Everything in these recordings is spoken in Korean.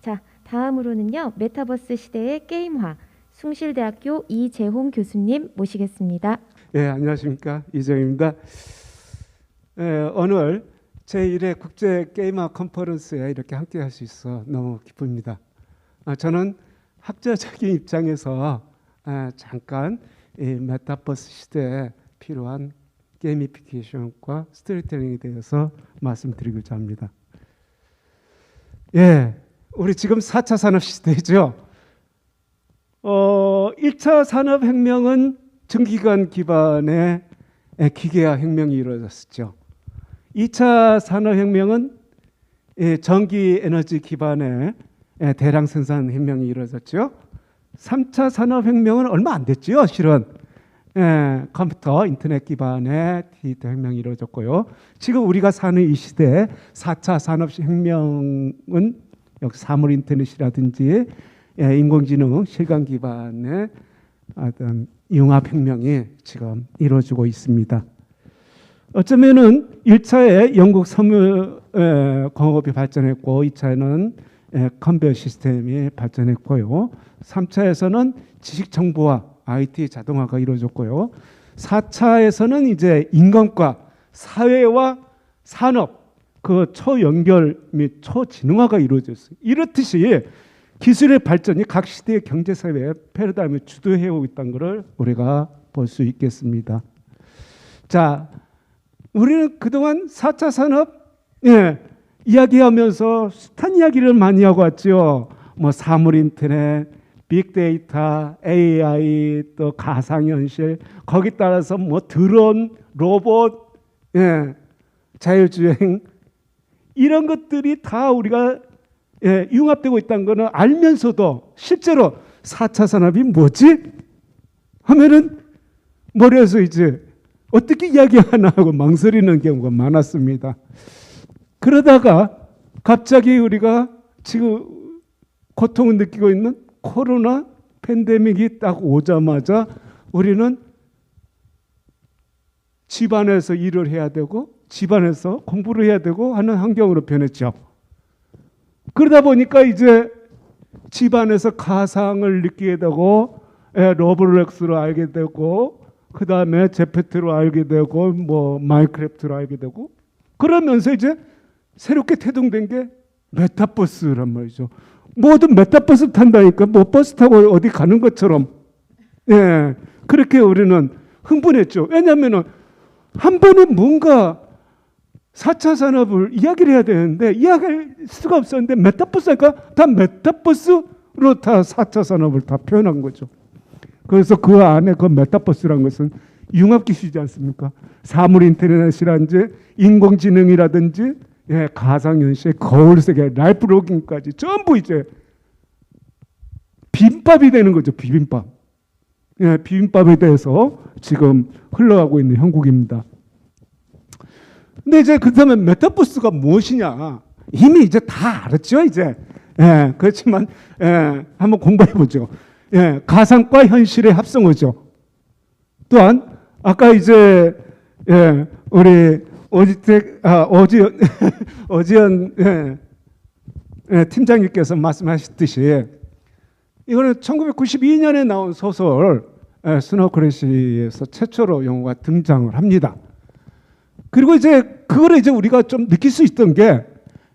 자, 다음으로는요. 메타버스 시대의 게임화 숭실대학교 이재홍 교수님 모시겠습니다. 예, 안녕하십니까. 이재홍입니다. 오늘 제1회 국제 게임화 컨퍼런스에 이렇게 함께 할 수 있어 너무 기쁩니다. 저는 학자적인 입장에서 잠깐 이 메타버스 시대에 필요한 게이미피케이션과 스토리텔링에 대해서 말씀드리고자 합니다. 예, 우리 지금 4차 산업 시대죠. 1차 산업혁명은 전기관 기반의 기계화 혁명이 이루어졌었죠. 2차 산업혁명은 전기 에너지 기반의 대량 생산 혁명이 이루어졌죠. 3차 산업혁명은 얼마 안 됐죠. 실은 컴퓨터, 인터넷 기반의 디지털 혁명이 이루어졌고요. 지금 우리가 사는 이 시대에 4차 산업혁명은 역시 사물 인터넷이라든지 인공지능, 실감 기반의 어떤 융합혁명이 지금 이루어지고 있습니다. 어쩌면은 1차에 영국 섬유 공업이 발전했고 2차에는 컨베이어 시스템이 발전했고요. 3차에서는 지식 정보화, IT 자동화가 이루어졌고요. 4차에서는 이제 인간과 사회와 산업 그 초연결 및 초지능화가 이루어졌어요. 이렇듯이 기술의 발전이 각 시대의 경제 사회의 패러다임을 주도해 오고 있다는 것을 우리가 볼 수 있겠습니다. 자, 우리는 그동안 4차 산업 이야기하면서 숱한 이야기를 많이 하고 왔죠. 뭐 사물 인터넷, 빅데이터, AI, 또 가상현실, 거기 따라서 뭐 드론, 로봇, 자율주행 이런 것들이 다 우리가 융합되고 있다는 것은 알면서도 실제로 4차 산업이 뭐지? 하면은 머리에서 이제 어떻게 이야기하나 하고 망설이는 경우가 많았습니다. 그러다가 갑자기 우리가 지금 고통을 느끼고 있는 코로나 팬데믹이 딱 오자마자 우리는 집안에서 일을 해야 되고 집안에서 공부를 해야 되고 하는 환경으로 변했죠. 그러다 보니까 이제 집안에서 가상을 느끼게 되고 로블록스로 알게 되고 그 다음에 제페트로 알게 되고 뭐 마인크래프트로 알게 되고 그러면서 이제 새롭게 태동된 게 메타버스란 말이죠. 모든 메타버스 탄다니까 뭐 버스 타고 어디 가는 것처럼 그렇게 우리는 흥분했죠. 왜냐하면 한 번에 뭔가 4차 산업을 이야기를 해야 되는데 이야기할 수가 없었는데 메타버스니까 다 메타버스로 다 4차 산업을 다 표현한 거죠. 그래서 그 안에 그 메타버스라는 것은 융합기술이지 않습니까? 사물 인터넷이라든지 인공지능이라든지 가상현실, 거울세계, 라이프 로깅까지 전부 이제 비빔밥이 되는 거죠. 비빔밥. 비빔밥에 대해서 지금 흘러가고 있는 형국입니다. 근데 이제 그렇다면 메타버스가 무엇이냐? 이미 이제 다 알았죠, 이제. 그렇지만 한번 공부해 보죠. 가상과 현실의 합성어죠. 또한 아까 이제 우리 어지연 팀장님께서 말씀하셨듯이 이거는 1992년에 나온 소설 스노크래시에서 최초로 영어가 등장을 합니다. 그리고 이제 그거를 이제 우리가 좀 느낄 수 있던 게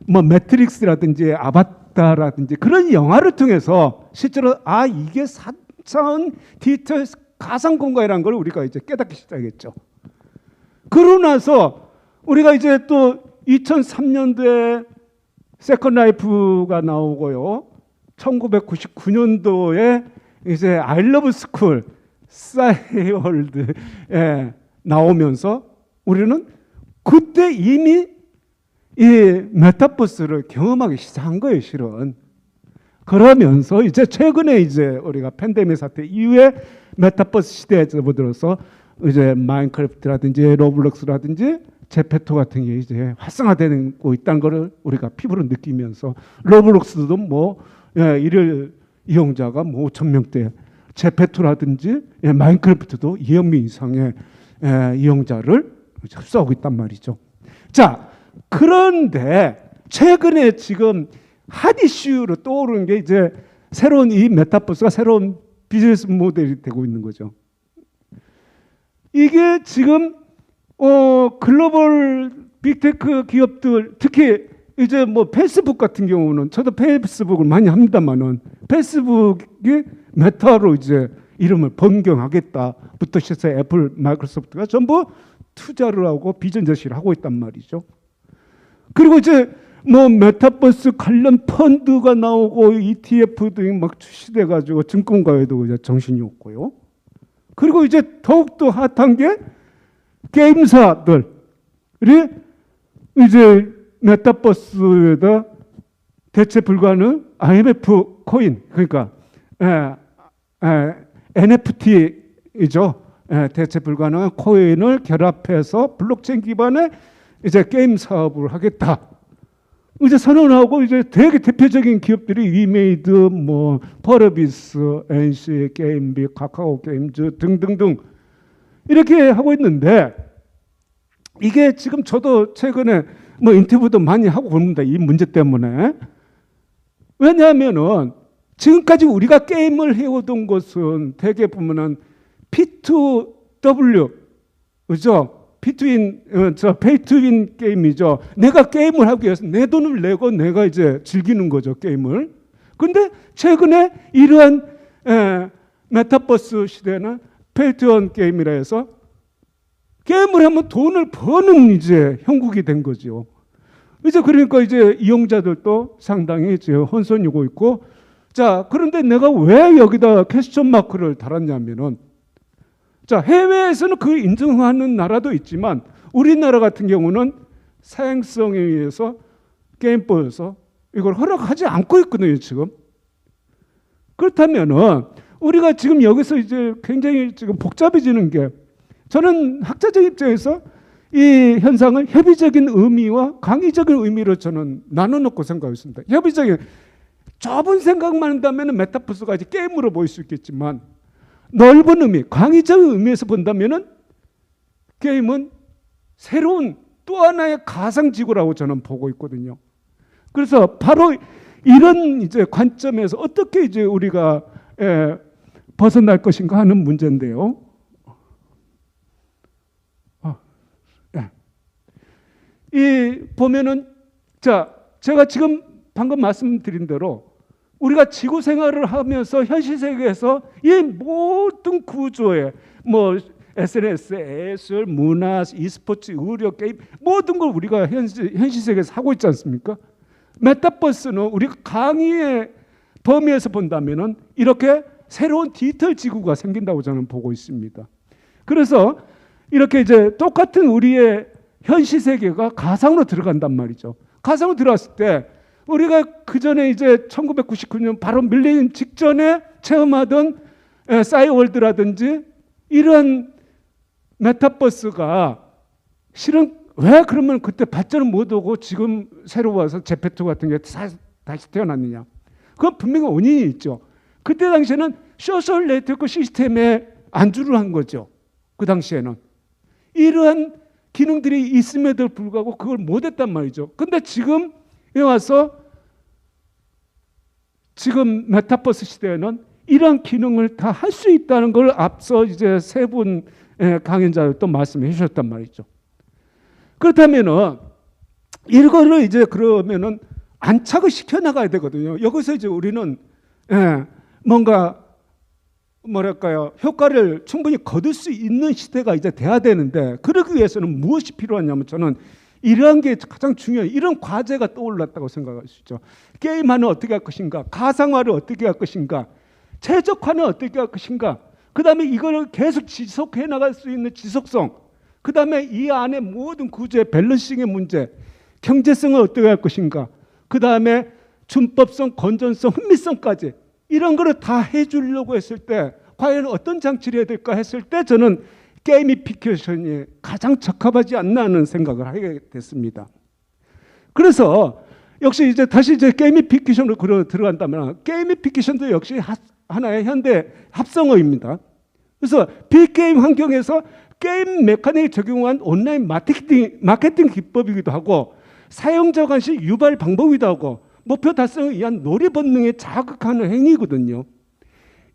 뭐 매트릭스라든지 아바타라든지 그런 영화를 통해서 실제로 이게 4차원 디지털 가상 공간이라는 걸 우리가 이제 깨닫기 시작했죠. 그러고 나서 우리가 이제 또 2003년도에 세컨 라이프가 나오고요. 1999년도에 이제 I Love School, 싸이월드에 나오면서 우리는 그때 이미 이 메타버스를 경험하기 시작한 거예요, 실은. 그러면서 이제 최근에 이제 우리가 팬데믹 사태 이후에 메타버스 시대에 접어들어서 이제 마인크래프트라든지 로블록스라든지 제페토 같은 게 이제 활성화되고 있다는 것을 우리가 피부로 느끼면서 로블록스도 뭐 일일 이용자가 뭐 5,000명대, 제페토라든지 마인크래프트도 2억 명 이상의 이용자를 흡수하고 있단 말이죠. 자, 그런데 최근에 지금 핫 이슈로 떠오르는 게 이제 새로운 이 메타버스가 새로운 비즈니스 모델이 되고 있는 거죠. 이게 지금 글로벌 빅테크 기업들, 특히 이제 뭐 페이스북 같은 경우는, 저도 페이스북을 많이 합니다만은, 페이스북이 메타로 이제 이름을 변경하겠다부터 시작해서 애플, 마이크로소프트가 전부 투자를 하고 비전 제시를 하고 있단 말이죠. 그리고 이제 뭐 메타버스 관련 펀드가 나오고 ETF 등이 막 출시돼 가지고 증권가에도 이제 정신이 없고요. 그리고 이제 더욱더 핫한 게 게임사들이 이제 메타버스에다 대체 불가능 IMF 코인, 그러니까 NFT이죠. 대체 불가능한 코인을 결합해서 블록체인 기반의 이제 게임 사업을 하겠다. 이제 선언하고 이제 되게 대표적인 기업들이 이메이드, 뭐 퍼러비스, NC 게임비, 카카오 게임즈 등등등 이렇게 하고 있는데, 이게 지금 저도 최근에 뭐 인터뷰도 많이 하고 그럽니다. 이 문제 때문에. 왜냐하면은 지금까지 우리가 게임을 해오던 것은 대개 보면은 P2W, 그죠? P2인, 페이투윈 게임이죠. 내가 게임을 하기 위해서 내 돈을 내고 내가 이제 즐기는 거죠, 게임을. 근데 최근에 이러한 메타버스 시대는 페이투윈 게임이라 해서 게임을 하면 돈을 버는 이제 형국이 된 거죠. 이제 그러니까 이제 이용자들도 상당히 이제 혼선이 오고 있고, 자, 그런데 내가 왜 여기다 퀘스천 마크를 달았냐면은, 자, 해외에서는 그 인정하는 나라도 있지만 우리나라 같은 경우는 사행성에 의해서 게임법에서 이걸 허락하지 않고 있거든요, 지금. 그렇다면은 우리가 지금 여기서 이제 굉장히 지금 복잡해지는 게, 저는 학자적 입장에서 이 현상을 협의적인 의미와 강의적인 의미로 저는 나눠놓고 생각했습니다. 협의적인, 좁은 생각만 한다면 메타버스가 이제 게임으로 보일 수 있겠지만, 넓은 의미, 광의적인 의미에서 본다면은 게임은 새로운 또 하나의 가상지구라고 저는 보고 있거든요. 그래서 바로 이런 이제 관점에서 어떻게 이제 우리가 벗어날 것인가 하는 문제인데요. 이 보면은, 자, 제가 지금 방금 말씀드린 대로 우리가 지구 생활을 하면서 현실 세계에서 이 모든 구조에 뭐 SNS, 예술, 문화, e스포츠, 의료, 게임 모든 걸 우리가 현실 세계에서 하고 있지 않습니까? 메타버스는 우리가 강의의 범위에서 본다면은 이렇게 새로운 디지털 지구가 생긴다고 저는 보고 있습니다. 그래서 이렇게 이제 똑같은 우리의 현실 세계가 가상으로 들어간단 말이죠. 가상으로 들어갔을 때 우리가 그 전에 이제 1999년 바로 밀레니엄 직전에 체험하던 싸이월드라든지 이런 메타버스가 실은 왜 그러면 그때 발전을 못 오고 지금 새로 와서 제페토 같은 게 다시 태어났느냐? 그건 분명히 원인이 있죠. 그때 당시에는 소셜 네트워크 시스템에 안주를 한 거죠. 그 당시에는 이러한 기능들이 있음에도 불구하고 그걸 못했단 말이죠. 근데 지금 와서 지금 메타버스 시대에는 이런 기능을 다 할 수 있다는 걸 앞서 이제 세 분 강연자들 또 말씀해 주셨단 말이죠. 그렇다면은 이거를 이제 그러면은 안착을 시켜 나가야 되거든요. 여기서 이제 우리는 뭔가 뭐랄까요, 효과를 충분히 거둘 수 있는 시대가 이제 돼야 되는데, 그러기 위해서는 무엇이 필요하냐면 저는 이러한 게 가장 중요해요. 이런 과제가 떠올랐다고 생각할 수 있죠. 게임화는 어떻게 할 것인가, 가상화를 어떻게 할 것인가, 최적화는 어떻게 할 것인가, 그 다음에 이거를 계속 지속해 나갈 수 있는 지속성, 그 다음에 이 안에 모든 구조의 밸런싱의 문제, 경제성을 어떻게 할 것인가, 그 다음에 준법성, 건전성, 흥미성까지 이런 거를 다 해주려고 했을 때 과연 어떤 장치를 해야 될까 했을 때 저는 게이미피케이션이 가장 적합하지 않나 하는 생각을 하게 됐습니다. 그래서 역시 이제 다시 이제 게이미피케이션으로 들어간다면 게이미피케이션도 역시 하나의 현대 합성어입니다. 그래서 빅게임 환경에서 게임 메커닉을 적용한 온라인 마케팅 기법이기도 하고 사용자 관심 유발 방법이기도 하고 목표 달성을 위한 놀이 본능에 자극하는 행위거든요.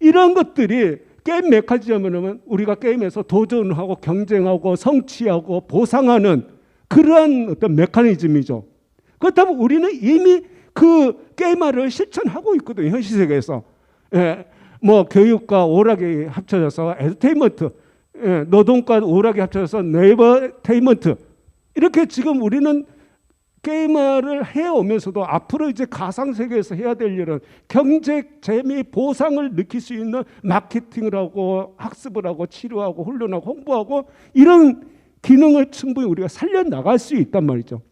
이런 것들이 게임 메커니즘은 우리가 게임에서 도전하고 경쟁하고 성취하고 보상하는 그러한 어떤 메커니즘이죠. 그렇다면 우리는 이미 그 게임화를 실천하고 있거든요. 현실 세계에서. 예, 뭐 교육과 오락이 합쳐져서 에듀테인먼트, 예, 노동과 오락이 합쳐져서 네이버테인먼트, 이렇게 지금 우리는 게임화를 해오면서도 앞으로 이제 가상세계에서 해야 될 일은 경제, 재미, 보상을 느낄 수 있는 마케팅을 하고 학습을 하고 치료하고 훈련하고 홍보하고 이런 기능을 충분히 우리가 살려나갈 수 있단 말이죠.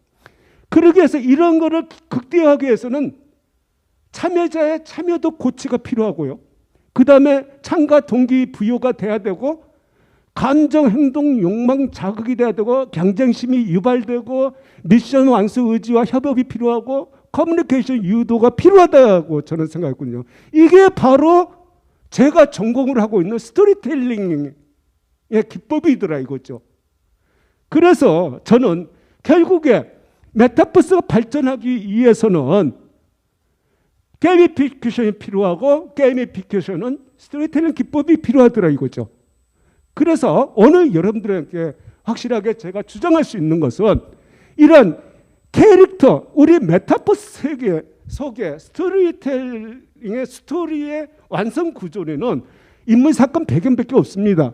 그러기 위해서 이런 거를 극대화하기 위해서는 참여자의 참여도 고취가 필요하고요. 그 다음에 참가 동기 부여가 돼야 되고 감정, 행동, 욕망 자극이 돼야 되고 경쟁심이 유발되고 미션 완수 의지와 협업이 필요하고 커뮤니케이션 유도가 필요하다고 저는 생각했거든요. 이게 바로 제가 전공을 하고 있는 스토리텔링의 기법이더라 이거죠. 그래서 저는 결국에 메타버스가 발전하기 위해서는 게이미피케이션이 필요하고 게이미피케이션은 스토리텔링 기법이 필요하더라 이거죠. 그래서 오늘 여러분들에게 확실하게 제가 주장할 수 있는 것은 이런 캐릭터, 우리 메타버스 세계 속에 스토리텔링의 스토리의 완성 구조에는 인물, 사건, 배경밖에 없습니다.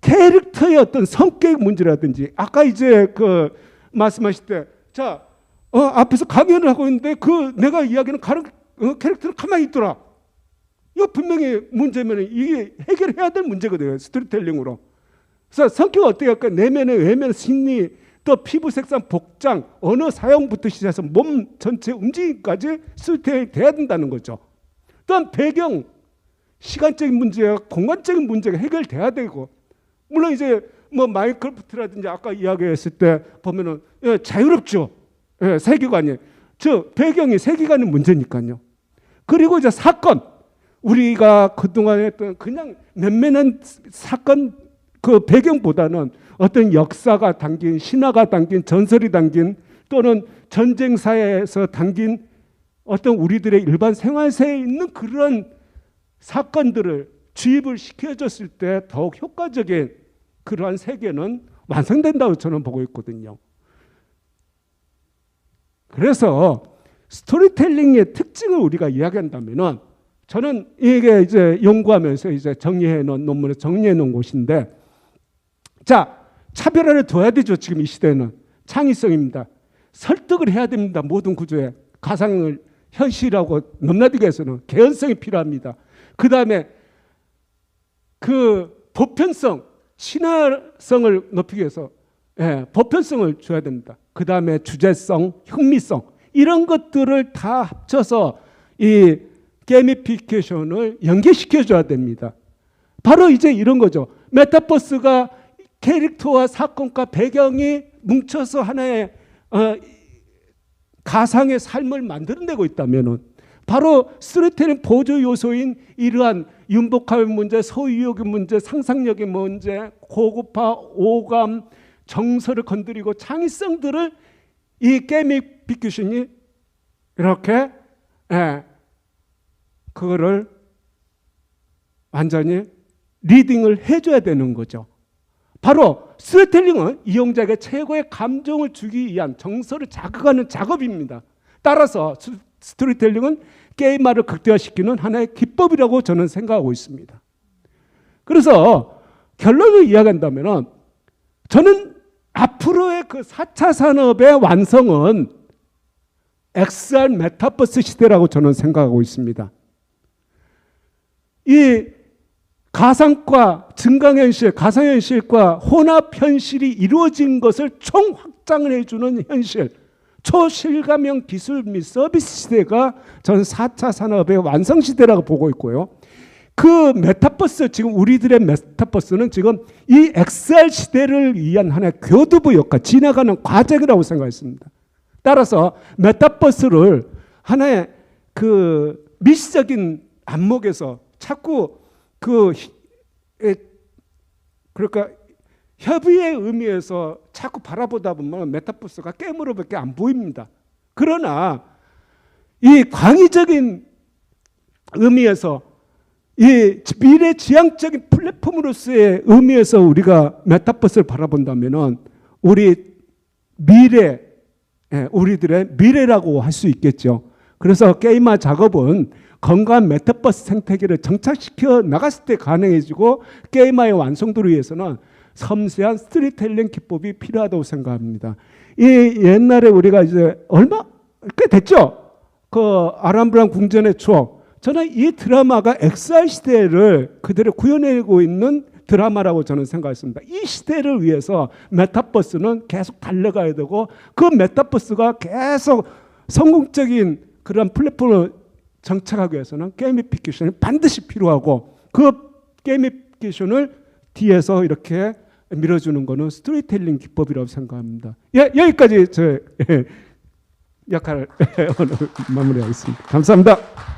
캐릭터의 어떤 성격 문제라든지 아까 이제 그 말씀하실 때 자, 앞에서 강연을 하고 있는데 그 내가 이야기하는 캐릭터는 가만히 있더라. 이거 분명히 문제면 이게 해결해야 될 문제거든요. 스토리텔링으로. 그래서 성격을 어떻게 할까? 내면의 외면, 심리, 또 피부 색상, 복장, 언어 사용부터 시작해서 몸 전체 움직임까지 스토리텔링이 돼야 된다는 거죠. 또한 배경, 시간적인 문제와 공간적인 문제가 해결돼야 되고, 물론 이제 뭐 마인크래프트라든지 아까 이야기했을 때 보면은 자유롭죠. 예, 세계관이. 배경이 세계관의 문제니까요. 그리고 이제 사건, 우리가 그동안 했던 그냥 맨맨한 사건 그 배경보다는 어떤 역사가 담긴, 신화가 담긴, 전설이 담긴 또는 전쟁사에서 담긴 어떤 우리들의 일반 생활세에 있는 그런 사건들을 주입을 시켜줬을 때 더욱 효과적인 그러한 세계는 완성된다고 저는 보고 있거든요. 그래서 스토리텔링의 특징을 우리가 이야기한다면은 저는 이게 이제 연구하면서 이제 정리해 놓은 논문에 정리해 놓은 곳인데, 자, 차별화를 둬야 되죠. 지금 이 시대는 창의성입니다. 설득을 해야 됩니다. 모든 구조에 가상을 현실하고 넘나들기 위해서는 개연성이 필요합니다. 그 다음에 그 보편성, 신화성을 높이기 위해서 보편성을 줘야 됩니다. 그 다음에 주제성, 흥미성 이런 것들을 다 합쳐서 이 게이미피케이션을 연계시켜줘야 됩니다. 바로 이제 이런 거죠. 메타버스가 캐릭터와 사건과 배경이 뭉쳐서 하나의 가상의 삶을 만들어내고 있다면 바로 스토리텔링 보조 요소인 이러한 윤복합의 문제, 소유욕의 문제, 상상력의 문제, 고급화, 오감, 정서를 건드리고 창의성들을 이 게이미피케이션이 이렇게 그거를 완전히 리딩을 해줘야 되는 거죠. 바로 스토리텔링은 이용자에게 최고의 감정을 주기 위한 정서를 자극하는 작업입니다. 따라서 스토리텔링은 게임화를 극대화시키는 하나의 기법이라고 저는 생각하고 있습니다. 그래서 결론을 이야기한다면 저는 앞으로의 그 4차 산업의 완성은 XR 메타버스 시대라고 저는 생각하고 있습니다. 이 가상과 증강현실, 가상현실과 혼합현실이 이루어진 것을 총확장을 해주는 현실, 초실감형 기술 및 서비스 시대가 저는 4차 산업의 완성시대라고 보고 있고요. 그 메타버스, 지금 우리들의 메타버스는 지금 이 XR 시대를 위한 하나의 교두보 역할, 지나가는 과정이라고 생각했습니다. 따라서 메타버스를 하나의 그 미시적인 안목에서 자꾸 그러니까 협의의 의미에서 자꾸 바라보다 보면 메타버스가 게임으로밖에 안 보입니다. 그러나 이 광의적인 의미에서 이 미래지향적인 플랫폼으로서의 의미에서 우리가 메타버스를 바라본다면은 우리 미래, 우리들의 미래라고 할 수 있겠죠. 그래서 게임화 작업은 건강한 메타버스 생태계를 정착시켜 나갔을 때 가능해지고 게임화의 완성도를 위해서는 섬세한 스토리텔링 기법이 필요하다고 생각합니다. 이 옛날에 우리가 이제 얼마 꽤 됐죠. 그 아람브란 궁전의 추억. 저는 이 드라마가 XR 시대를 그대로 구현해내고 있는 드라마라고 저는 생각했습니다. 이 시대를 위해서 메타버스는 계속 달려가야 되고 그 메타버스가 계속 성공적인 그런 플랫폼을 정착하기 위해서는 게이미피케이션이 반드시 필요하고 그 게이미피케이션을 뒤에서 이렇게 밀어주는 것은 스토리텔링 기법이라고 생각합니다. 여기까지 제 역할을 오늘 마무리하겠습니다. 감사합니다.